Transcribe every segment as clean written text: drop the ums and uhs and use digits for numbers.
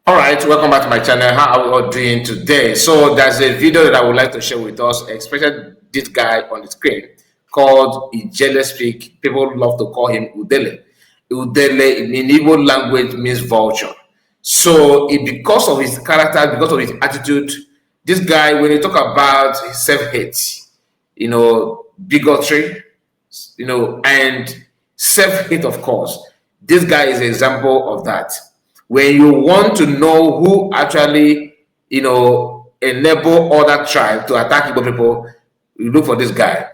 All right, welcome back to my channel. How are we all doing today? So there's a video that I would like to share with us, especially this guy on the screen called Ijele Speak. People love to call him Udele. Udele in Igbo language means vulture. So because of his character, because of his attitude, this guy, when you talk about self-hate, bigotry, and self-hate, of course, this guy is an example of that. When you want to know who actually, enable other tribe to attack Igbo people, you look for this guy.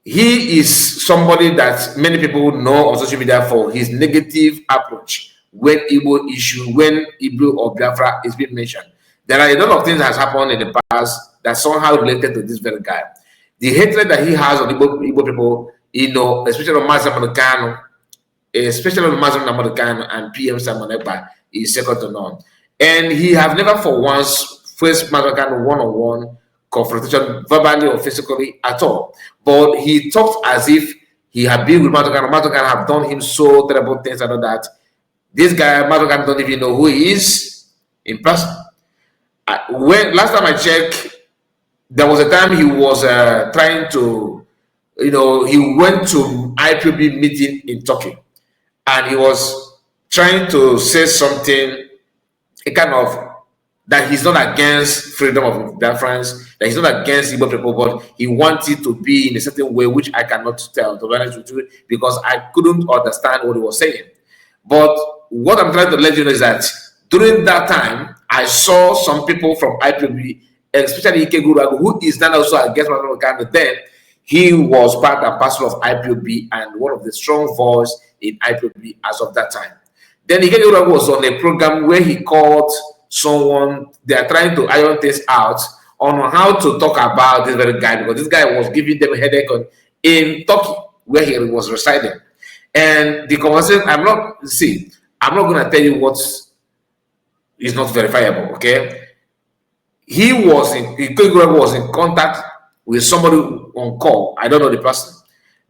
He is somebody that many people know on social media for his negative approach when Igbo issue, when Igbo or Biafra is being mentioned. There are a lot of things that has happened in the past that somehow related to this very guy. The hatred that he has on Igbo people, especially on Mazda especially on Mazda Namadokano and PM Simon Ekpa, is second to none. And he have never for once faced Mazda one-on-one confrontation, verbally or physically at all. But he talked as if he had been with Mazda have done him so terrible things and all that. This guy, Mazda don't even know who he is in person. When last time I checked, there was a time he was trying to, he went to IPOB meeting in Turkey. And he was trying to say something, a kind of, that he's not against freedom of Biafrans, that he's not against Igbo people, but he wanted to be in a certain way, which I cannot tell, to be honest with you, because I couldn't understand what he was saying. But what I'm trying to let you know is that during that time, I saw some people from IPB, especially Ike Guragu, who is now also against Mazda. Then he was part and parcel of IPOB and one of the strong voice in IPOB as of that time. Then Ike Guragu was on a program where he called someone, they are trying to iron things out on how to talk about this very guy, because this guy was giving them a headache in Turkey, where he was residing. And the conversation, I'm not going to tell you what is not verifiable, okay? Ike Guragu was in contact with somebody on call. I don't know the person.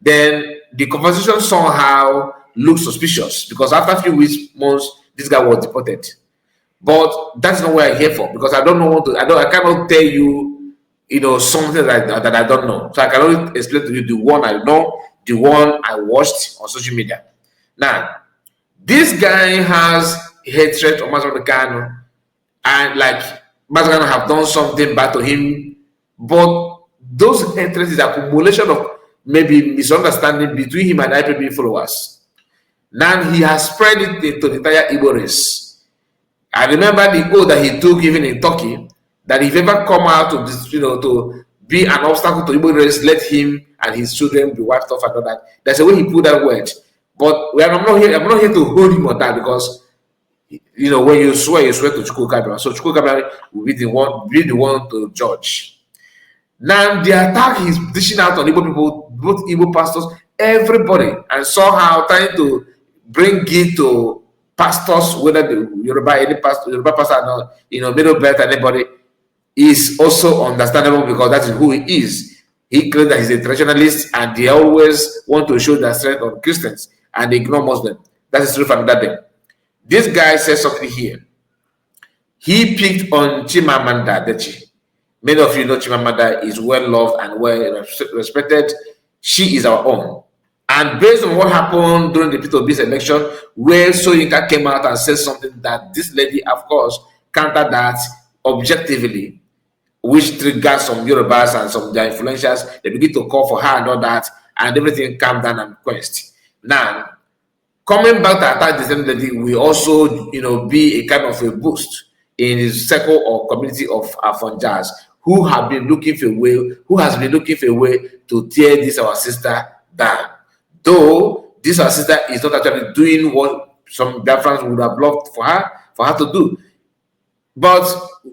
Then the conversation somehow looked suspicious because after a few months, this guy was deported. But that's not what I'm here for, because I cannot tell you, something that I don't know. So I can only explain to you the one I know, the one I watched on social media. Now, this guy has hatred of Mazda, and like Mazda have done something bad to him, but those hatreds is accumulation of maybe misunderstanding between him and IPB followers. Now he has spread it into the entire Igbo race. I remember the oath that he took even in Turkey, that if ever come out to this, to be an obstacle to Igbo race, let him and his children be wiped off and all that. That's the way he put that word. But I'm not here to hold him on that, because when you swear to Chukwu. So Chukwu will be the one to judge. Now the attack he's dishing out on Igbo people, both Igbo pastors, everybody, and somehow trying to bring it to pastors, whether the Yoruba pastor or not, middle belt, anybody, is also understandable, because that is who he is. He claims that he's a traditionalist, and they always want to show their strength on Christians and they ignore Muslims. That is true from that day. This guy says something here. He picked on Chimamanda Adichie. Many of you know Chimamanda is well loved and well respected. She is our own. And based on what happened during the Pr0blem election, where Soyinka came out and said something that this lady, of course, countered that objectively, which triggered some Yorubas and some of their influencers. They begin to call for her and all that, and everything calmed down and quenched. Now, coming back to attack the same lady will also, be a kind of a boost in his circle or community of Afonjas, who has been looking for a way to tear this our sister down. Though this our sister is not actually doing what some Biafrans would have loved for her to do. But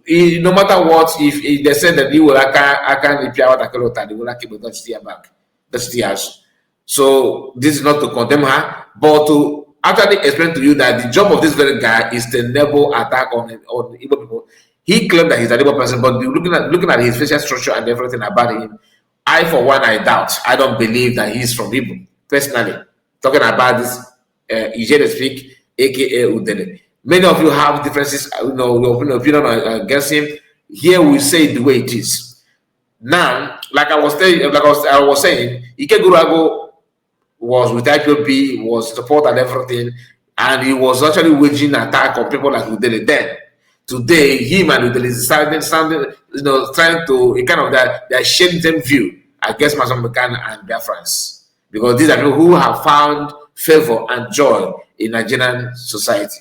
no matter what, if they said that he will back. So this is not to condemn her, but to actually explain to you that the job of this very guy is to enable attack on Igbo people. He claimed that he's an Igbo person, but looking at his facial structure and everything about him, I for one, I doubt. I don't believe that he's from Igbo. Personally, talking about this Ijele Speak, aka Udele. Many of you have differences, your opinion against him. Here we say it the way it is. Now, like I was saying, Ike Gurago was with IPOB, was support and everything, and he was actually waging attack on people like Udele then. Today, him and Udele is standing, trying to kind of that sharing them view against Mazambican and Biafrans, because these are people who have found favor and joy in Nigerian society,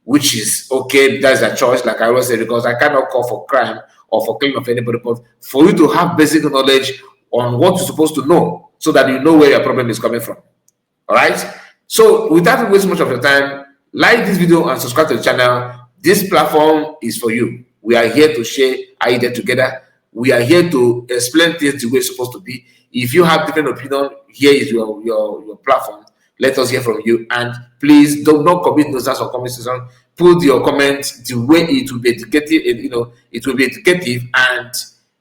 which is okay. That's a choice, like I always say, because I cannot call for crime or for killing of anybody, but for you to have basic knowledge on what you're supposed to know, so that you know where your problem is coming from. All right. So without wasting much of your time, like this video and subscribe to the channel. This platform is for you. We are here to share ideas together. We are here to explain things the way it's supposed to be. If you have different opinion, here is your platform. Let us hear from you. And please do not commit nuisance or conversation. Put your comments the way it will be educative. It will be educative and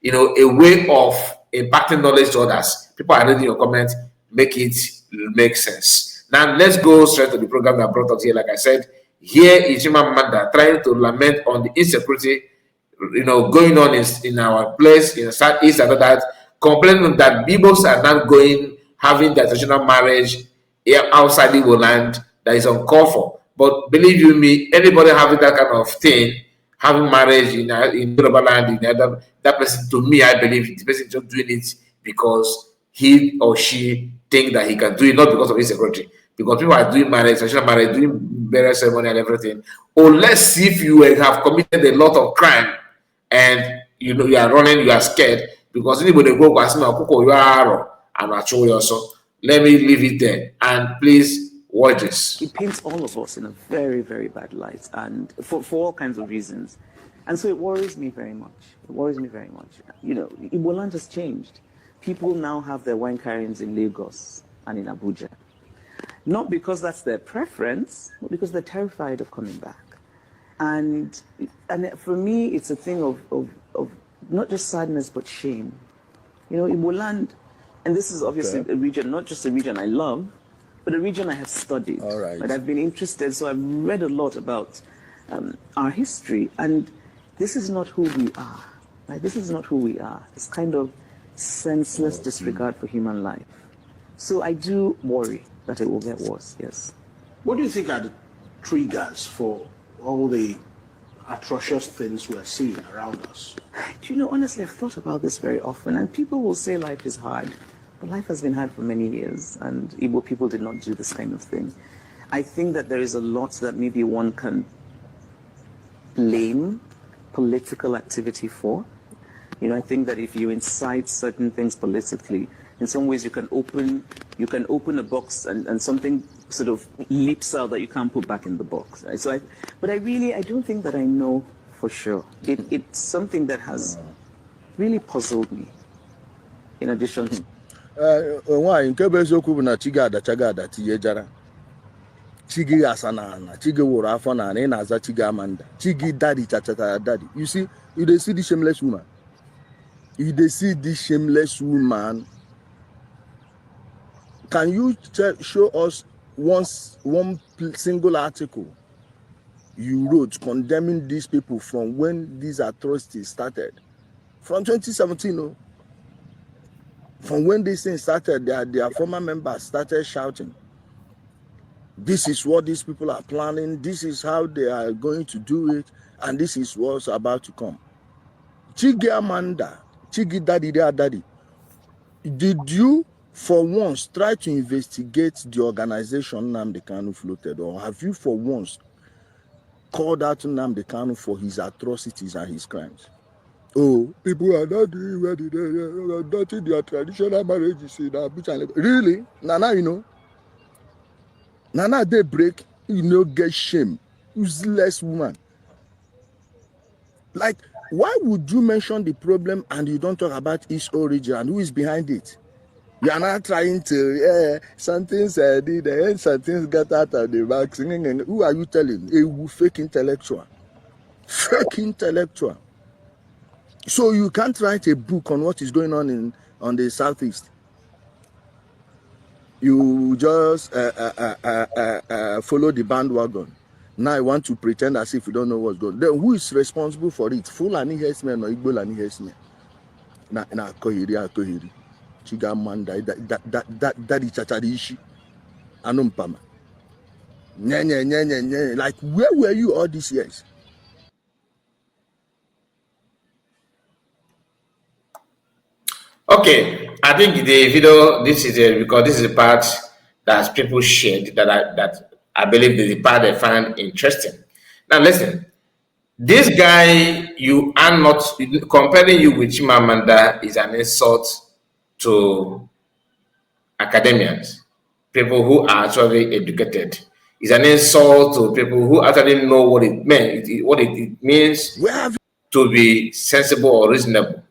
a way of imparting knowledge to others. People are reading your comments. Make it make sense. Now let's go straight to the program that brought us here. Like I said, here is Chima Manda trying to lament on the insecurity, going on in our place in the southeast, and that, complaining that Bibos are not having their traditional marriage outside the land that is uncalled for. But believe you me, anybody having that kind of thing, having marriage in Yoruba land, that person, to me, I believe the person just doing it because he or she think that he can do it, not because of insecurity. Because people are doing marriage, traditional marriage, doing burial ceremony and everything. Unless if you have committed a lot of crime and you are running, you are scared, because anybody go and also. Let me leave it there, and please watch this. It paints all of us in a very, very bad light, and for all kinds of reasons. And so it worries me very much. It worries me very much. Igbo land has changed. People now have their wine carryings in Lagos and in Abuja. Not because that's their preference, but because they're terrified of coming back. And for me, it's a thing of not just sadness, but shame. Igbo land, and this is obviously a region, not just a region I love, but a region I have studied. All right. But I've been interested, so I've read a lot about our history, and this is not who we are. Right? This is not who we are. It's kind of senseless disregard for human life. So I do worry that it will get worse, yes. What do you think are the triggers for all the atrocious things we're seeing around us? Honestly, I've thought about this very often, and people will say life is hard, but life has been hard for many years, and Igbo people did not do this kind of thing. I think that there is a lot that maybe one can blame political activity for. I think that if you incite certain things politically, in some ways you can open a box and something sort of leaps out that you can't put back in the box. Right? So but I don't think that I know for sure. It's something that has really puzzled me. In addition to nwaanyị nke bụ eziokwu bụ na chi ga-ada tinye jara, chi gị asa na chi gị wụrụ afọ na ị na-aza chi gị amanda, chi gị daddy chachata daddy. You see, you see this shameless woman. You see this shameless woman. Can you show us one single article you wrote condemning these people from when these atrocities started? From 2017, from when this thing started, their former members started shouting, this is what these people are planning, this is how they are going to do it, and this is what's about to come. Chigi Amanda, Chigi Daddy, did you for once try to investigate the organization Nnamdi Kanu floated, or have you for once called out Nnamdi Kanu for his atrocities and his crimes? Oh, people are not doing ready. They are not in their traditional marriages in Abuja. Really? Nana, Nana, they break, get shame. Useless woman. Like, why would you mention the problem and you don't talk about its origin and who is behind it? You are not trying to, something said it, and something got out of the back. Who are you telling? A fake intellectual. Fake intellectual. So you can't write a book on what is going on the southeast. You just follow the bandwagon. Now I want to pretend as if we don't know what's going on. Then who is responsible for it? Fulani herdsmen or Igbo herdsmen? Na Kohiri. Chigamanda, that is Chacharishi. Anumpama. Like, where were you all these years? Okay, I think the video, this is because this is the part that people shared that I believe is the part they find interesting. Now listen, this guy, you are not comparing you with Chimamanda is an insult to academians, people who are actually educated. It's an insult to people who actually know what it meant, what it means to be sensible or reasonable.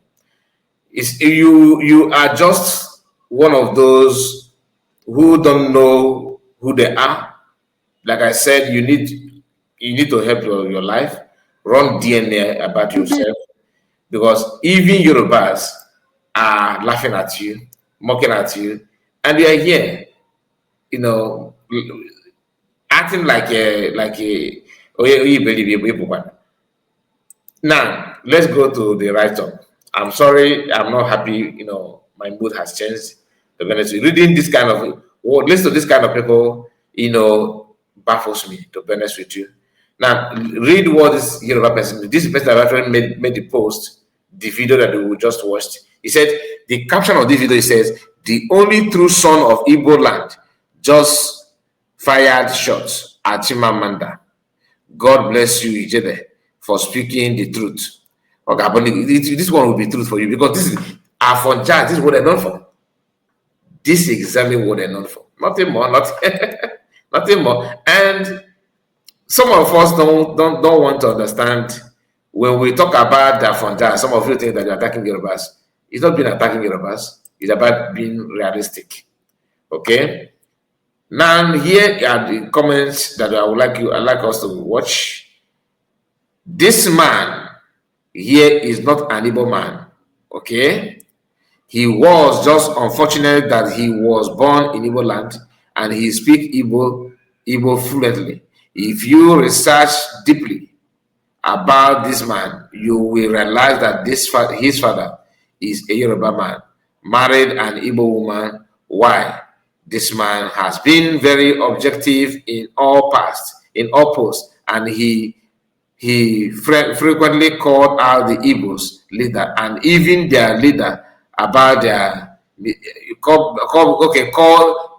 It's, you are just one of those who don't know who they are. Like I said, you need to help your life, run DNA about yourself, because even Yorubas are laughing at you, mocking at you, and they are here, you know, acting like a oh, you believe you. Now let's go to the write-up. I'm sorry, I'm not happy. You know, my mood has changed. To be honest, reading this kind of listen to this kind of people, you know, baffles me. To be honest with you. Now, read what this person that actually made the post, the video that we just watched. He said the caption of this video says the only true son of Igbo land just fired shots at Chimamanda. God bless you, Ijede, for speaking the truth. Okay, but this one will be truth for you because this is Afonja. This is what they're known for. This is exactly what they're known for. Nothing more, nothing more. And some of us don't want to understand when we talk about the Afonja. Some of you think that you're attacking Yorubas. It's not been attacking Yorubas. It's about being realistic. Okay. Now here are the comments that I'd like us to watch. This man here is not an Igbo man, okay? He was just unfortunate that he was born in Igbo land and he speaks Igbo fluently. If you research deeply about this man, you will realize that his father is a Yoruba man, married an Igbo woman. Why? This man has been very objective in all posts, and he frequently called out the Igbos leader and even their leader about their call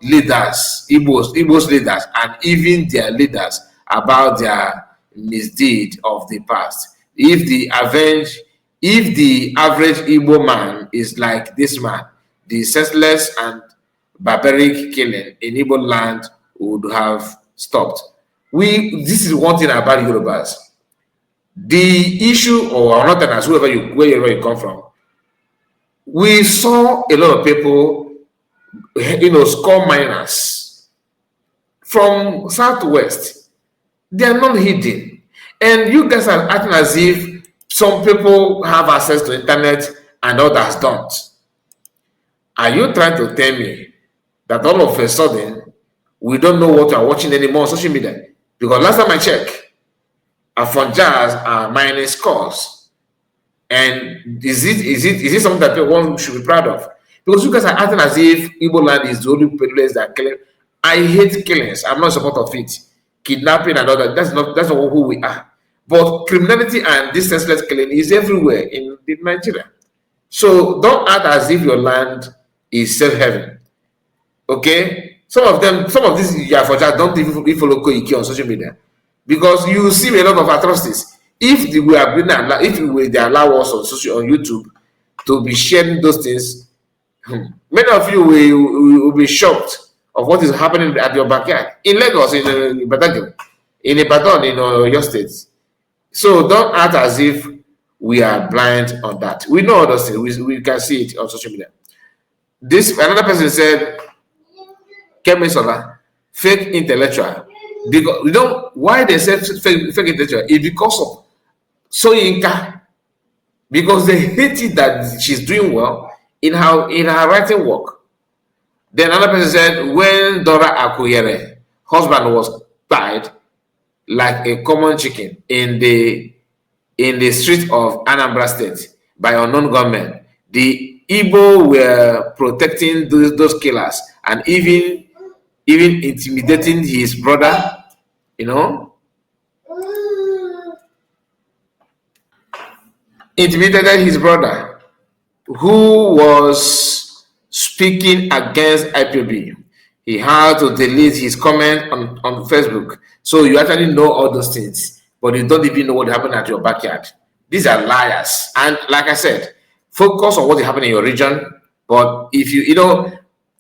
leaders, Igbos leaders, and even their leaders about their misdeed of the past. If the average Igbo man is like this man, the senseless and barbaric killing in Igbo land would have stopped. This is one thing about Yorubas. The issue, or not as wherever you come from, we saw a lot of people, you know, score miners from southwest. They are not hidden, and you guys are acting as if some people have access to internet and others don't. Are you trying to tell me that all of a sudden we don't know what we are watching anymore on social media? Because last time I checked, Afonjas are mining scores, and is it something that one should be proud of? Because you guys are acting as if Igbo land is the only place that killing. I hate killings. I'm not in support of it. Kidnapping and all that. That's not who we are. But criminality and this senseless killing is everywhere in Nigeria. So don't act as if your land is safe haven. Okay? Some of these Afonjas don't even follow Koiki on social media. Because you see a lot of atrocities. If they allow us on YouTube to be sharing those things, many of you will be shocked of what is happening at your backyard in Lagos, in Ibadan, in your states. So don't act as if we are blind on that. We know all those things. We can see it on social media. Another person said, Kemi Sola, fake intellectual. Because you know why they said fake intellectual is because of Soyinka, because they hate it that she's doing well in her writing work. Then another person said when Dora Akuyere husband was died, like a common chicken in the street of Anambra State by unknown gunmen. The Igbo were protecting those killers and even intimidating his brother, intimidated his brother who was speaking against IPOB. He had to delete his comment on Facebook. So you actually know all those things, but you don't even know what happened at your backyard. These are liars. And like I said, focus on what is happening in your region. But if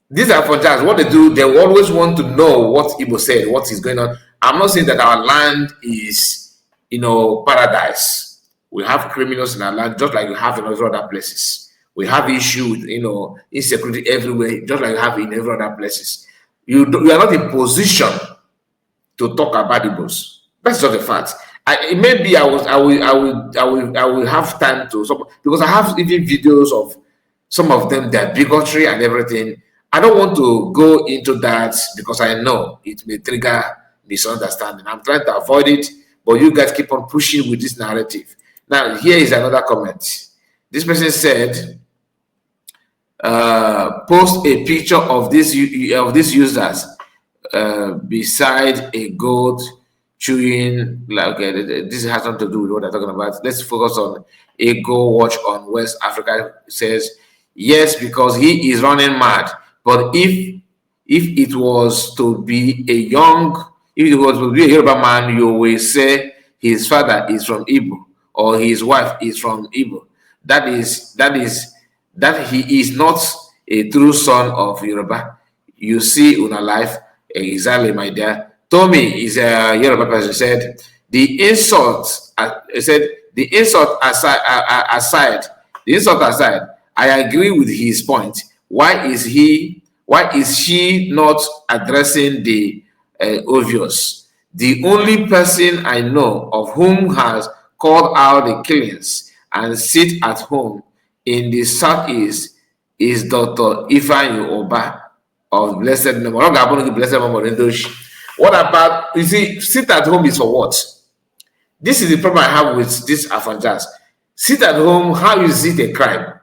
these are for jazz. What they do, they always want to know what Igbo said, what is going on. I'm not saying that our land is, paradise. We have criminals in our land, just like you have in other places. We have issues with, insecurity everywhere, just like you have in every other places. You are not in position to talk about Igbos. That's just a fact. Maybe I will have time to, because I have even videos of some of them, their bigotry and everything. I don't want to go into that because I know it may trigger misunderstanding. I'm trying to avoid it, but you guys keep on pushing with this narrative. Now, here is another comment. This person said, post a picture of these users beside a goat chewing. This has nothing to do with what I'm talking about. Let's focus on a go watch on West Africa. It says yes, because he is running mad. But if it was to be a Yoruba man, you will say his father is from Igbo or his wife is from Igbo. That he is not a true son of Yoruba. You see in life, exactly, my dear. Tommy is a Yoruba person. Said the insult aside, I agree with his point. Why is she not addressing the obvious? The only person I know of whom has called out the killings and sit at home in the southeast is Dr. Ifeanyi Oba of blessed memory. What about, you see, sit at home is for what? This is the problem I have with this Afanjas. Sit at home, how is it a crime?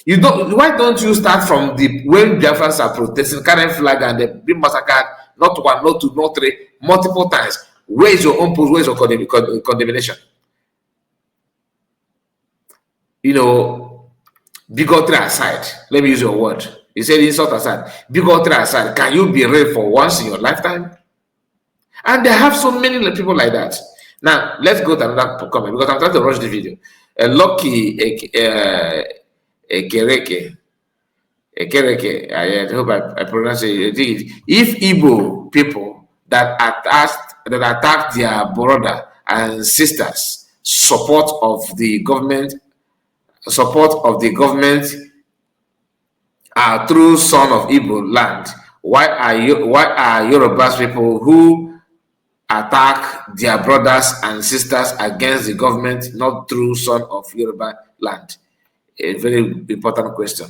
Why don't you start from when Biafrans are protesting, carrying flag and they being massacred, not one, not two, not three, multiple times? Where is your own post? Where is your condemnation? Bigotry aside, let me use your word. You said insult aside, bigotry aside, can you be raped for once in your lifetime? And they have so many people like that. Now, let's go to another comment because I'm trying to rush the video. Lucky Ekereke, I hope I pronounce it. If Igbo people that attack their brother and sisters, support of the government are true son of Igbo land, why are Yorubas people who attack their brothers and sisters against the government not true son of Yoruba land? A very important question.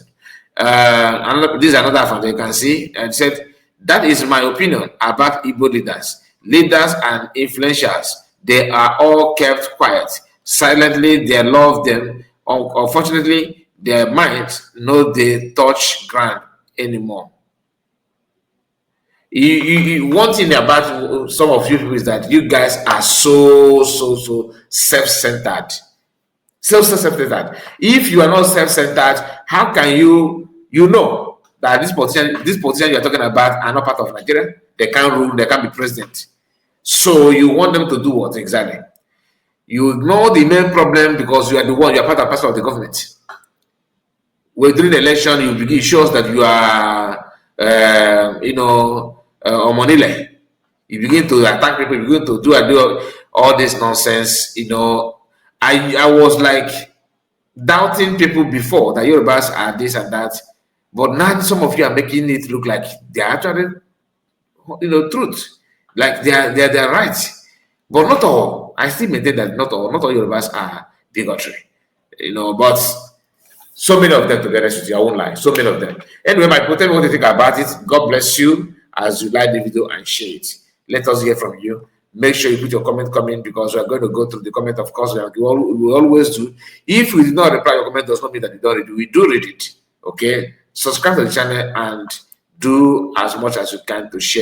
This is another one you can see, and said that is my opinion about Igbo leaders and influencials. They are all kept quiet silently. They love them. Unfortunately, their minds know they touch ground anymore. One thing about some of you people is that you guys are so self-centered. Self-centered. If you are not self-centered, how can you know that this politician you are talking about are not part of Nigeria? They can't rule, they can't be president. So you want them to do what exactly? You ignore the main problem because you are part and parcel of the government. When during the election, it shows that you are, Omonile. You begin to attack people, you begin to do all this nonsense. I was like doubting people before that Yorubas are this and that, but now some of you are making it look like they are actually, truth, like they are right, but not all. I still maintain that not all Yorubas are bigotry, but so many of them, to be honest with you, I won't lie, so many of them. Anyway, my tell me what you think about it. God bless you as you like the video and share it. Let us hear from you. make sure you put your comment coming, because we are going to go through the comment, of course, like we always do. If we did not reply your comment, does not mean that we don't read it. We do read it. Okay, subscribe to the channel and do as much as you can to share